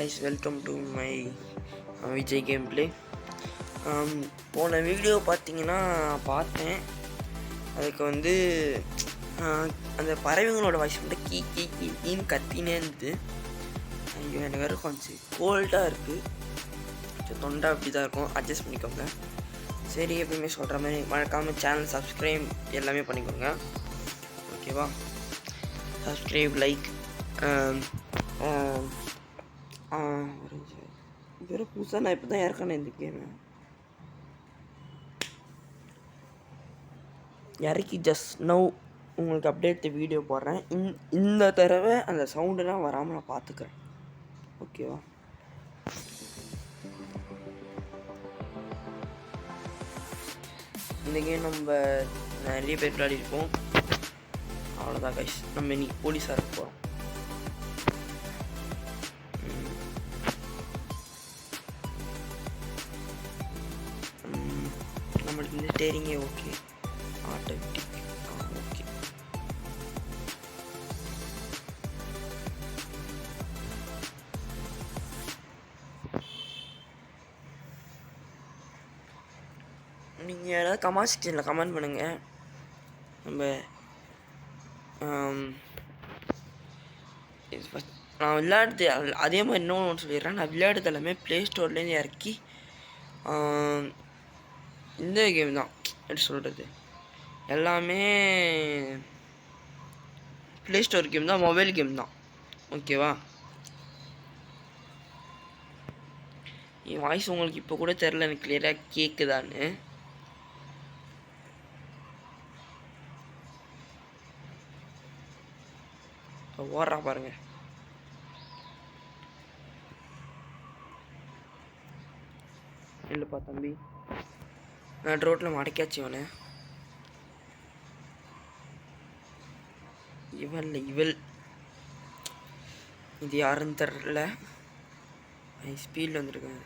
guys, welcome to my Vijay game play. போன video பார்த்தீங்கன்னா பார்த்தேன். அதுக்கு வந்து அந்த பறவைங்களோட வாய்ஸ் மட்டும் கீ கீ கீ கீன்னு கத்தினே இருந்தது. ஐயோ, எனக்கு வேறு கொஞ்சம் கோல்டாக இருக்குது, தொண்டை அப்படி தான் இருக்கும், அட்ஜஸ்ட் பண்ணிக்கோங்க. சரி, எப்பயுமே சொல்கிற மாதிரி மறக்காமல் சேனல் சப்ஸ்கிரைப் எல்லாமே பண்ணிக்கோங்க, ஓகேவா? Subscribe, like. வேறு புதுசாக நான் இப்போ தான் இறக்கானே இந்த கேமு. இறக்கி ஜஸ்ட் நவ் உங்களுக்கு அப்டேட் வீடியோ போடுறேன். இந்த தடவை அந்த சவுண்டெல்லாம் வராமல் நான் பார்த்துக்கிறேன், ஓகேவா? இந்த கேம் நம்ம நிறைய பேர் விளையாடிருப்போம். அவ்வளோதான் கைஸ், நம்ம இன்னைக்கு போலீஸாக இருக்க போகிறோம். நம்மளுக்கு இந்த ஸ்டேரிங்கே ஓகே, ஆட்டோமேட்டிக் ஓகே. நீங்கள் ஏதாவது கமெண்ட் செக்ஷனில் கமெண்ட் பண்ணுங்கள். நம்ம நான் விளையாடுறது அதே மாதிரி இன்னொன்று சொல்லிடுறேன். நான் விளையாடுறது எல்லாமே ப்ளே ஸ்டோர்லேருந்து இறக்கி இந்த கேம் தான், எப்படி சொல்கிறது, எல்லாமே ப்ளே ஸ்டோர் கேம் தான், மொபைல் கேம் தான், ஓகேவா? என் வாய்ஸ் உங்களுக்கு இப்போ கூட தெரில எனக்கு கிளியராக கேட்குதான்னு. ஓடுறா பாருங்க. இல்லைப்பா தம்பி, நான் ரோட்டில் மடக்கியாச்சு இவனை. இவள் இது யாருன்னு தெரில. ஸ்பீடில் வந்துருக்கேன்.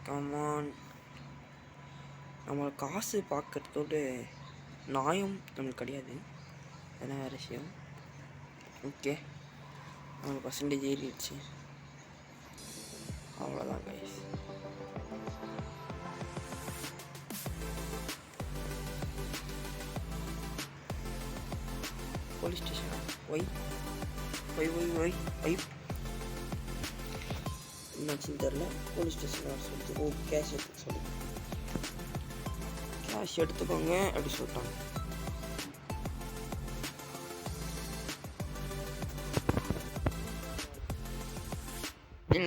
கமான், நம்ம காசு பார்க்கறதோடு நாயும் நம்மளுக்கு கிடையாது, என்ன வேறு விஷயம். ஓகே, 4% ஏறிடுச்சு, அவ்வளோதான் guys. Police station why why why why why என்னாச்சுன்னு தெரில. போலீஸ் ஸ்டேஷன் வர சொல்லிட்டு, ஓ கேஷ் எடுத்துக்க சொல்லி, கேஷ் எடுத்துக்கோங்க அப்படி சொல்லிட்டாங்க.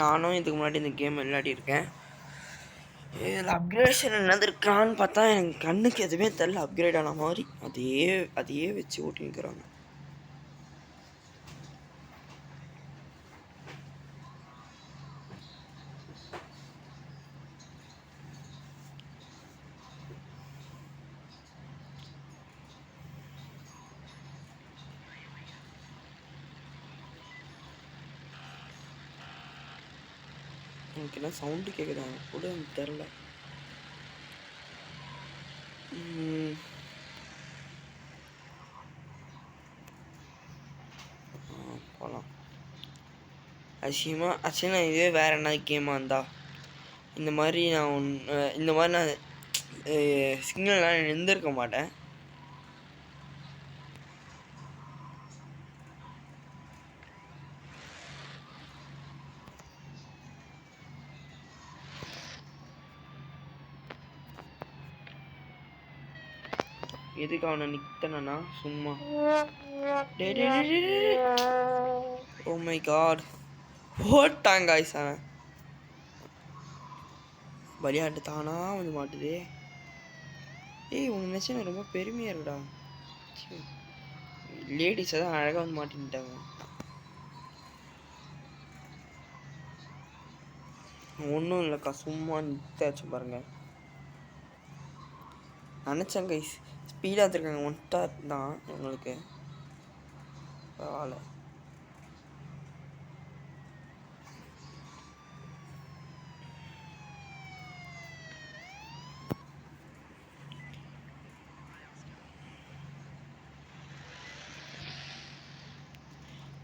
நானும் இதுக்கு முன்னாடி இந்த கேம் விளையாடிருக்கேன். இதில் அப்கிரேஷன் என்னது இருக்கான்னு பார்த்தா எனக்கு கண்ணுக்கு எதுவுமே தெரில. அப்கிரேட் ஆன மாதிரி அதையே வச்சு ஓட்டின்னுக்கிறாங்க. எனக்கு என்ன சவுண்டு கேட்குதாங்க கூட எனக்கு தெரில. போகலாம். ஆக்சுவலாக இதே வேறு என்ன கேமாக இருந்தா இந்த மாதிரி நான் சிக்னல்லாம் நின்றுருக்க மாட்டேன். எதுக்கு அவனை நிறுத்தனா சும்மா. ஓ மை காட், ஓட்டாங்க அவன். விளையாட்டு தானா வந்து மாட்டுது. ஏய், உங்க நினச்சா ரொம்ப பெருமையாக இருக்குடா. லேடிஸை தான் அழகாக வந்து மாட்டின்ட்டாங்க. ஒன்றும் இல்லைக்கா, சும்மா நிறுத்தாச்சு பாருங்க. நினச்சாங்க ஸ்பீடாக இருக்காங்க, ஒன்ட்டா தான் உங்களுக்கு பரவாயில்ல.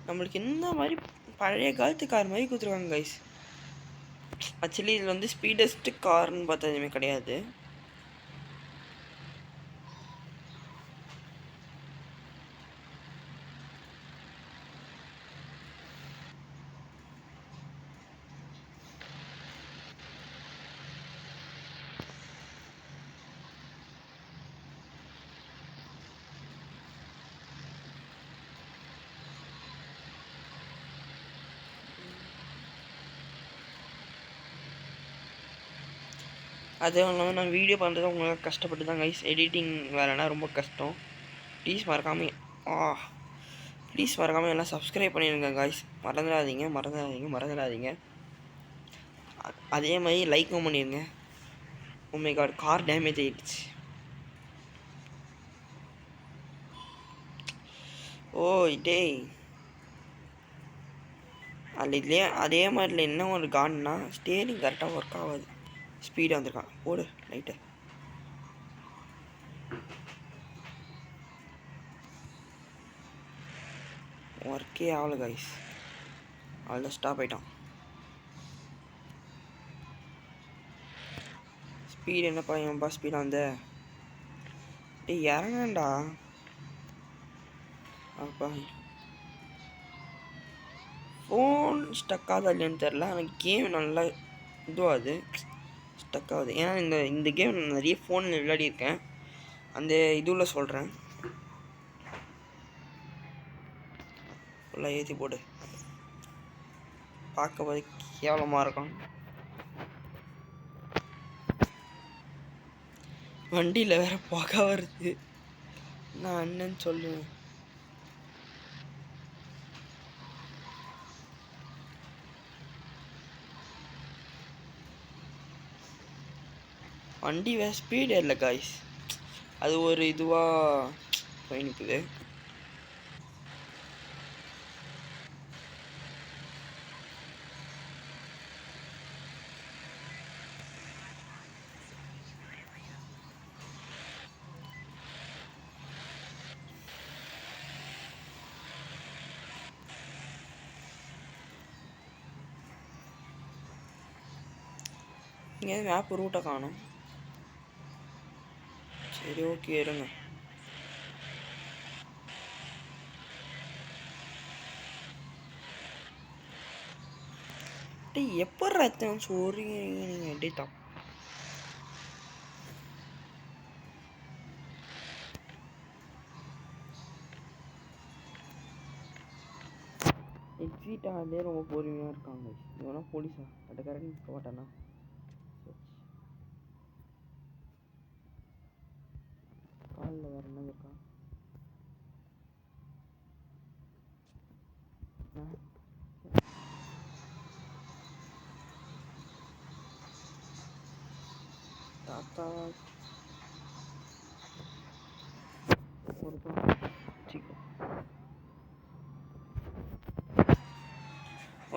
நம்மளுக்கு இந்த மாதிரி பழைய காலத்து கார் மாதிரி கொடுத்துருக்காங்க கைஸ். ஆக்சுவலி இதில் வந்து ஸ்பீடஸ்ட் கார்னு பார்த்தா எதுவுமே கிடையாது. அதுவும் இல்லாமல் நான் வீடியோ பண்ணுறது உங்களுக்கு கஷ்டப்பட்டு தான் கைஸ். எடிட்டிங் வேலைனா ரொம்ப கஷ்டம். ப்ளீஸ் மறக்காமல் எல்லாம் சப்ஸ்கிரைப் பண்ணிடுங்க கைஸ். மறந்துடாதீங்க. அதே மாதிரி லைக்கும் பண்ணிடுங்க. Oh my god, car damage ஆகிடுச்சு. ஓ டேய், அதே மாதிரில என்ன ஒரு கான்னா ஸ்டேரிங் கரெக்டாக ஒர்க் ஆகாது. ஸ்பீடாக வந்திருக்கான். ஓடு லைட்டு. ஒர்க்கே ஆகலை கைஸ். அதில் ஸ்டாப் ஆகிட்டான். ஸ்பீடு என்னப்பா என்ப்பா ஸ்பீடாக வந்த? டேய் இறங்கண்டா. அப்பா ஃபோன் ஸ்டக் ஆகுதா இல்லைன்னு தெரில. ஆனால் கேம் நல்லா இதுவாகுது, ஸ்டக் ஆகுது. ஏன்னா இந்த கேம் நிறைய ஃபோனில் விளையாடிருக்கேன். அந்த இதுவில் சொல்கிறேன். ஃபுல்லாக ஏற்றி போடு. பார்க்க போது கேவலமாக இருக்கும். வண்டியில் வேற புகை வருது. நான் என்னன்னு சொல்லுவேன். வண்டி வேற ஸ்பீடு இல்லை காய்ஸ். அது ஒரு இதுவாக போய் நிற்குது. இங்கே மேப் ரூட்டை காணும். சரி ஓகே இருங்க. எப்போ ரத்தம் சொல்றீங்க நீங்கள்? எப்படி தப்பு எக்ஸிட் ஆகலே ரொம்ப பொறுமையாக இருக்காங்க. இவனா போலீஸா? கரெக்டாக போட்டானா? காலில் வேறு என்ன இருக்கா? தாத்தா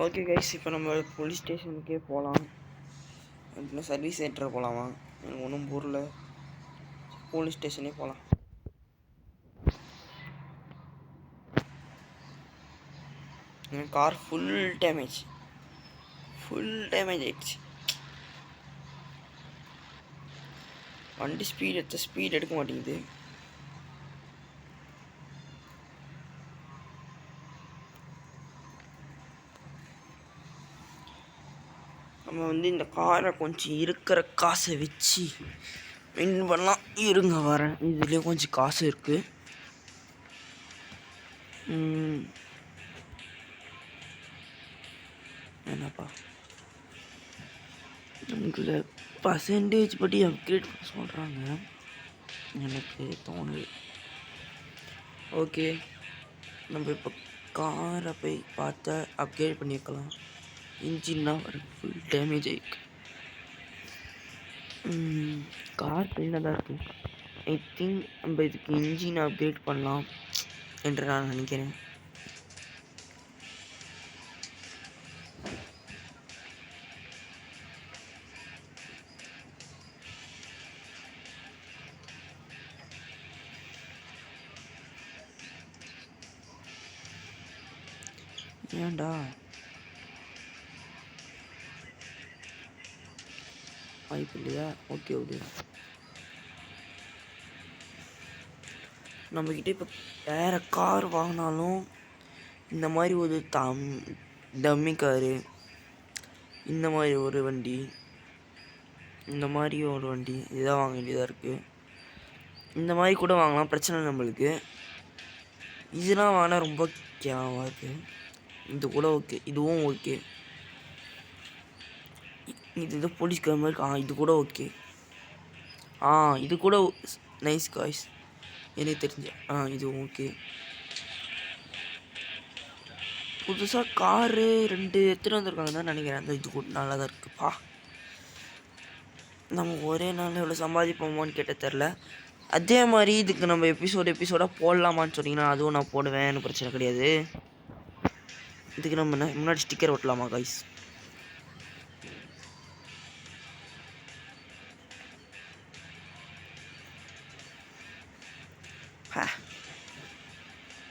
ஓகே கைஸ், இப்போ நம்ம போலீஸ் ஸ்டேஷனுக்கே போகலாம். அப்படின்னா சர்வீஸ் சென்டர் போகலாமா? எனக்கு ஒன்றும் புரியல. போலீஸ் ஸ்டேஷனே போகலாம். என் கார் ஃபுல் டேமேஜ் ஆயிடுச்சு. வண்டி ஸ்பீட் எடுக்க மாட்டேங்குது. நம்ம வந்து இந்த காரை கொஞ்சம் இருக்கிற காசை வச்சு வின் பண்ணலாம். இருங்க வரேன். இதுலேயே கொஞ்சம் காசு இருக்குது. என்னப்பா நமக்கு பர்சன்டேஜ் படி அப்கிரேட் சொல்கிறாங்க. எனக்கு தோணுது. ஓகே, நம்ம இப்போ காரை போய் பார்த்தா அப்கிரேட் பண்ணியிருக்கலாம். இன்ஜின்னா வர ஃபுல் டேமேஜ் ஆகிருக்கு. கார் க்ளீனாக தான் இருக்குது. ஐ திங்க் நம்ம இதுக்கு இன்ஜின் அப்கிரேட் பண்ணலாம் என்று நான் நினைக்கிறேன். ஏன்டா வாய்ப்பு இல்லையா? Okay okay. நம்மக்கிட்ட இப்போ வேறு கார் வாங்கினாலும் இந்த மாதிரி ஒரு டம்மி காரு, இந்த மாதிரி ஒரு வண்டி, இந்த மாதிரி ஒரு வண்டி இதுதான் வாங்க வேண்டியதாக இருக்குது. இந்த மாதிரி கூட வாங்கலாம், பிரச்சனை நம்மளுக்கு. இதெல்லாம் வாங்கினா ரொம்ப கேவலமாக இருக்குது. இது கூட ஓகே, இதுவும் ஓகே. இது போலீஸ்கார மாதிரி இது கூட ஓகே. இது கூட நைஸ் காய்ஸ் எனக்கு தெரிஞ்ச. இது ஓகே. புதுசாக காரு 2 எடுத்துகிட்டு வந்திருக்காங்க தான் நினைக்கிறேன். அந்த இது கூட நல்லா தான் இருக்குப்பா. நம்ம ஒரே நாள் எவ்வளோ சம்பாதிப்போமான்னு கேட்ட தெரில. அதே மாதிரி இதுக்கு நம்ம எபிசோடாக போடலாமான்னு சொன்னீங்கன்னா அதுவும் நான் போடுவேன், எனக்கு பிரச்சனை கிடையாது. இதுக்கு நம்ம முன்னாடி ஸ்டிக்கர் ஒட்டலாமா காய்ஸ்?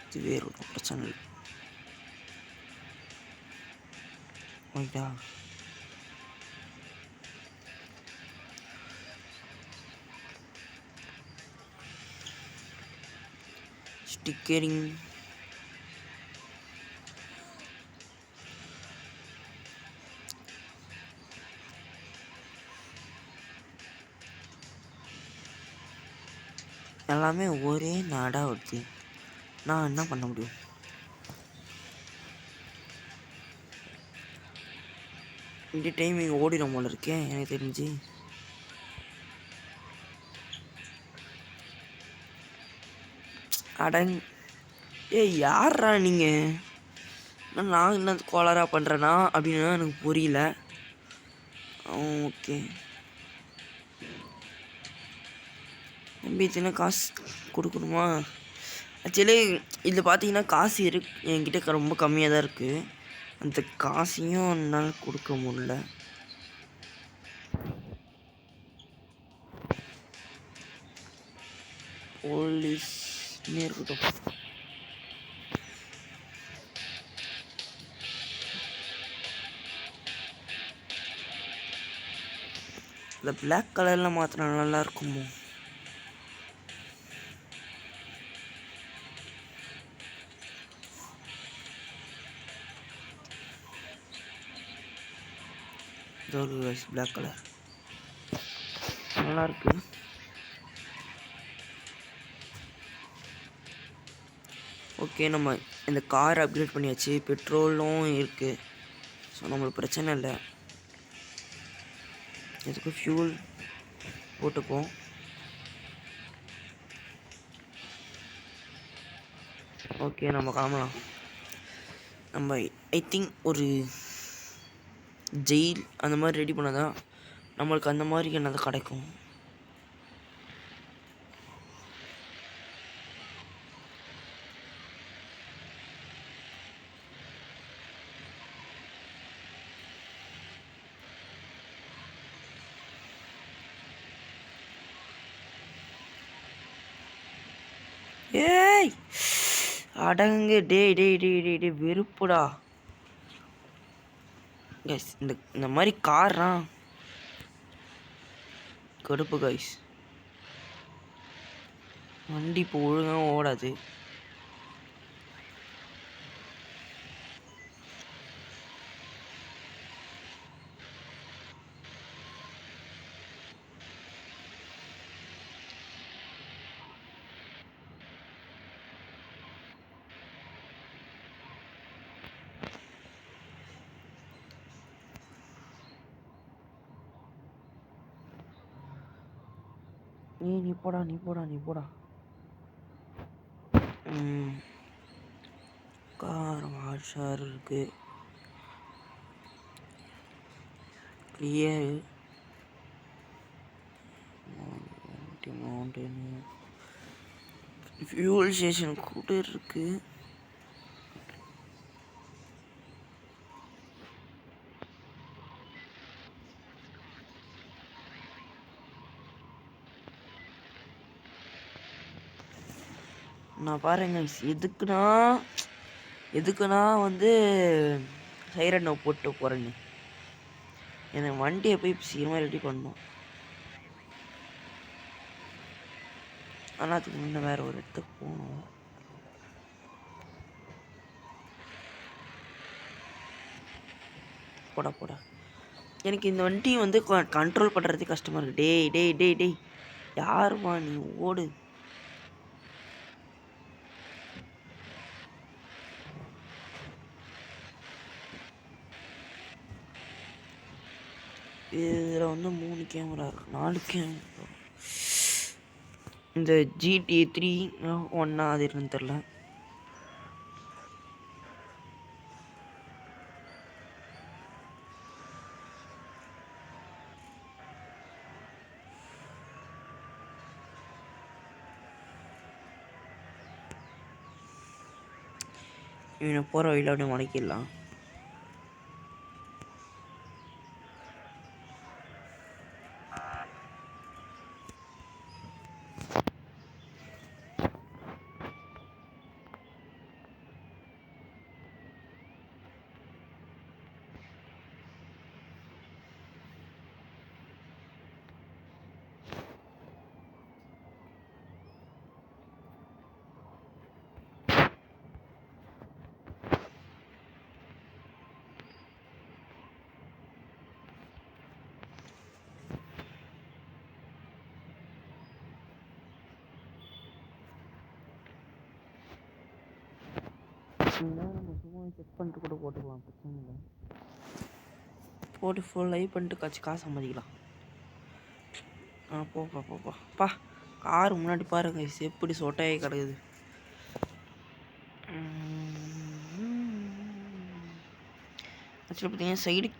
இது வேறு ஒரு பிரச்சனை இல்லை. ஓகே, ஸ்டிக்கரிங் எல்லாமே ஒரே நாடாக வருது. நான் என்ன பண்ண முடியும்? இந்த டைமிங் ஓடிடும் போல இருக்கேன் எனக்கு தெரிஞ்சு. யாரா நீங்கள்? நான் என்ன கோளாரா பண்ணுறேன்னா அப்படின்னா எனக்கு புரியல. ஓகே, நம்பிச்சுன்னா காசு கொடுக்கணுமா? ஆக்சுவலி இதில் பார்த்தீங்கன்னா காசு என்கிட்ட ரொம்ப கம்மியாக தான் இருக்குது. அந்த காசையும் என்னால் கொடுக்க முடியல. போலீஸ் இருக்கட்டும். இந்த பிளாக் கலரில் மாற்றினா நல்லா இருக்குமோ? பிளாக் கலர் நல்லா இருக்கு. ஓகே, நம்ம இந்த கார் அப்கிரேட் பண்ணியாச்சு, பெட்ரோலும் இருக்குது. ஸோ நம்மளுக்கு பிரச்சனை இல்லை. இதுக்கு ஃபியூல் போட்டுப்போம். ஓகே, நம்ம கிளம்பலாம். நம்ம ஐ திங்க் ஒரு ஜெயில் அந்த மாதிரி ரெடி பண்ணாதான் நம்மளுக்கு அந்த மாதிரி என்னது கிடைக்கும். ஏய் அடங்கு, டே வெறுப்புடா கைஸ். இந்த மாதிரி கார்னா கடுப்பு கைஸ். வண்டி இப்போ ஒழுங்காக ஓடாது. நீ போடா. கார் வாஷர் இருக்கு, கிளியர் மவுண்டன், ஃபியூல் ஸ்டேஷன் கூட இருக்கு. நான் பாருங்க எதுக்குன்னா எதுக்குன்னா வந்து சைரனை போட்டு போகிறேன்னு எனக்கு வண்டியை போய் சீக்கிரமாக ரெடி பண்ணணும். ஆனால் அதுக்கு முன்னே வேறு ஒரு இடத்துக்கு போகணும். போடா எனக்கு இந்த வண்டி வந்து கண்ட்ரோல் பண்ணுறதுக்கு கஷ்டமாக இருக்குது. டேய் டேய் டேய் டேய் யாருமா நீ? ஓடு. இதில் வந்து 3 கேமரா இருக்கு, 4 கேமரா. இந்த GTA 3 ஒன்றா அது இருக்குன்னு தெரில. இவனை போகிற வழியில் அப்படியே மடக்கிடலாம். நம்ம சும்மா செக் பண்ணிட்டு கூட போட்டுக்கலாம், பிரச்சனை இல்லை. போட்டு ஃபுல் லைவ் பண்ணிட்டு காசு சம்பாதிக்கலாம். போப்பா கார் முன்னாடி பாருங்க எப்படி சொட்டையாகி கிடக்குது. ஆக்சுவலி பார்த்தீங்கன்னா சைடு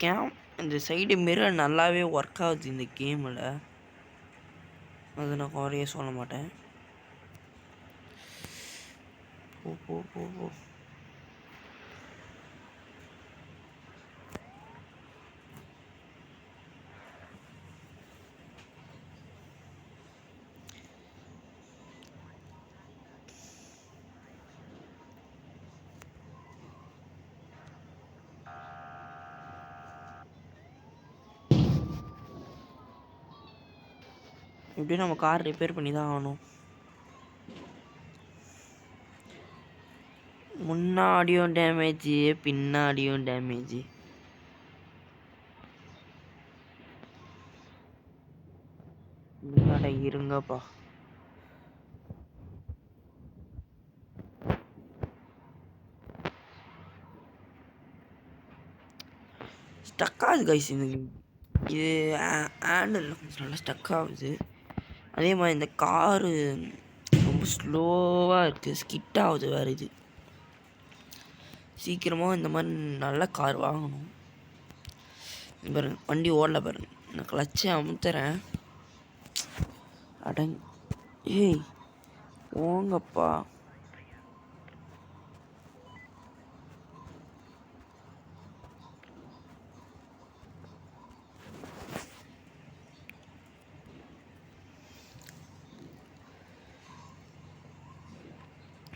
இந்த சைடு மிரர் நல்லாவே ஒர்க் ஆகுது இந்த கேமில். அது நான் குறைய சொல்ல மாட்டேன். போ எப்படியும் நம்ம கார் ரிப்பேர் பண்ணி தான் ஆகணும். முன்னாடியும் டேமேஜ், பின்னாடியும் டேமேஜ். முன்னாடி இருங்கப்பா. ஸ்டக் ஆகுது கைஸ். இது ஹேண்டில் கொஞ்சம் நல்லா ஸ்டக் ஆகுது. அதே மாதிரி இந்த காரு ரொம்ப ஸ்லோவாக இருக்குது, ஸ்கிட் ஆகுது வேறு. இது சீக்கிரமாக இந்த மாதிரி நல்ல கார் வாங்கணும். பாருங்க வண்டி ஓடல பாருங்க. நான் கிளச்சை அமுத்துறேன். ஏய் போங்கப்பா.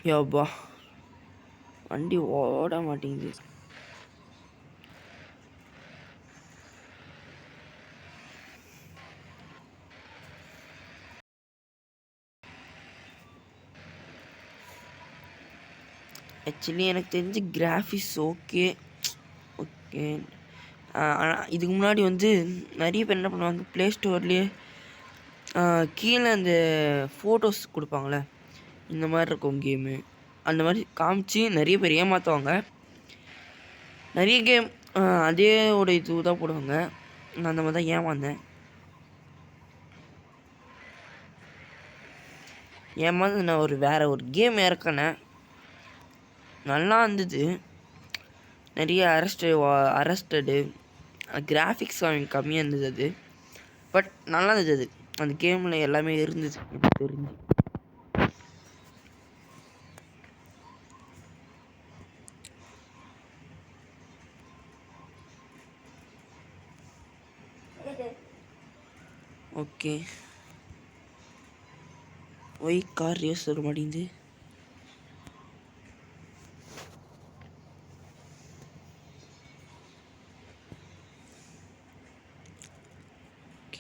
யோப்பா வண்டி ஓட மாட்டேங்குது. ஆக்சுவலி எனக்கு தெரிஞ்சு கிராஃபிக்ஸ் ஓகே. ஆனால் இதுக்கு முன்னாடி வந்து நிறைய பேர் என்ன பண்ணுவாங்க, ப்ளே ஸ்டோர்லேயே கீழே அந்த ஃபோட்டோஸ் கொடுப்பாங்களே, இந்த மாதிரி இருக்கும் கேமு, அந்த மாதிரி காமிச்சு நிறைய பேர் ஏமாற்றுவாங்க. நிறைய கேம் அதேயோட இது தான் போடுவாங்க. நான் அந்த மாதிரி தான் ஏமாந்தேன். நான் வேறு ஒரு கேம் இறக்கினேன், நல்லா இருந்தது. நிறைய அரஸ்டடு கிராஃபிக்ஸ் கம்மியாக இருந்தது அது. பட் நல்லா இருந்தது அது. அந்த கேமில் எல்லாமே இருந்தது எனக்கு தெரிஞ்சு. ஓகே ஒய் கார் ரேஸ் வர மாட்டேங்குது.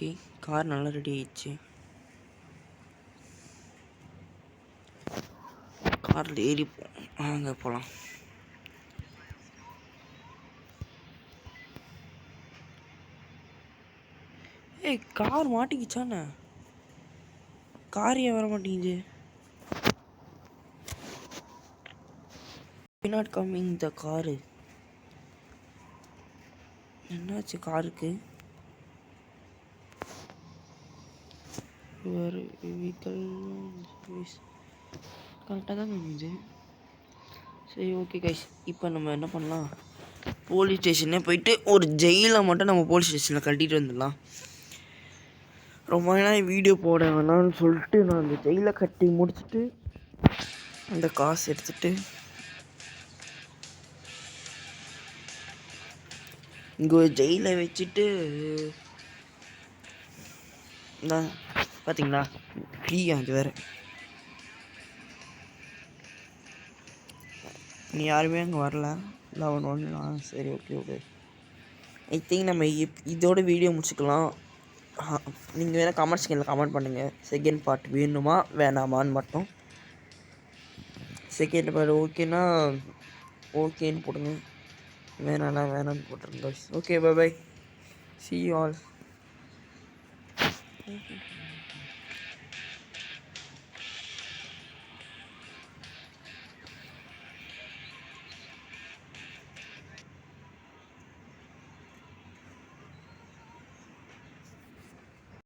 ஓகே, கார் நல்லா ரெடி ஆயிடுச்சு. காரில் ஏறி அங்கே போகலாம். ஏய், கார் மாட்டிக்கிச்சானே? கார் ஏன் வர மாட்டேங்குது? Not coming the car. என்னாச்சு காருக்கு? வெஹிக்கல் சர்வீஸ் கரெக்டாக தான் காமிது. சரி, ஓகே கைஸ், இப்போ நம்ம என்ன பண்ணலாம், போலீஸ் ஸ்டேஷனே போயிட்டு ஒரு ஜெயிலை மட்டும் நம்ம போலீஸ் ஸ்டேஷனில் கட்டிட்டு வந்துடலாம். ரொம்ப நாள் வீடியோ போட வேணாம்னு சொல்லிட்டு நான் அந்த ஜெயிலை கட்டி முடிச்சுட்டு அந்த காசு எடுத்துகிட்டு இங்கே ஒரு ஜெயிலை வச்சுட்டு பார்த்தீங்களா ஃப்ரீயா அது வேறு. நீ யாருமே அங்கே வரல 11 சரி, ஓகே ஓகே. ஐ திங்க் நம்ம இதோட வீடியோ முடிச்சுக்கலாம். நீங்கள் வேணால் கமெண்ட் செக்ஷனில் கமெண்ட் பண்ணுங்கள், செகண்ட் பார்ட் வேணுமா வேணாமான்னு மட்டும். செகண்ட் பார்ட் ஓகேனா ஓகேன்னு போடுங்க, வேணாண்ணா வேணான்னு போட்டுருங்க. Okay, bye bye, see you all.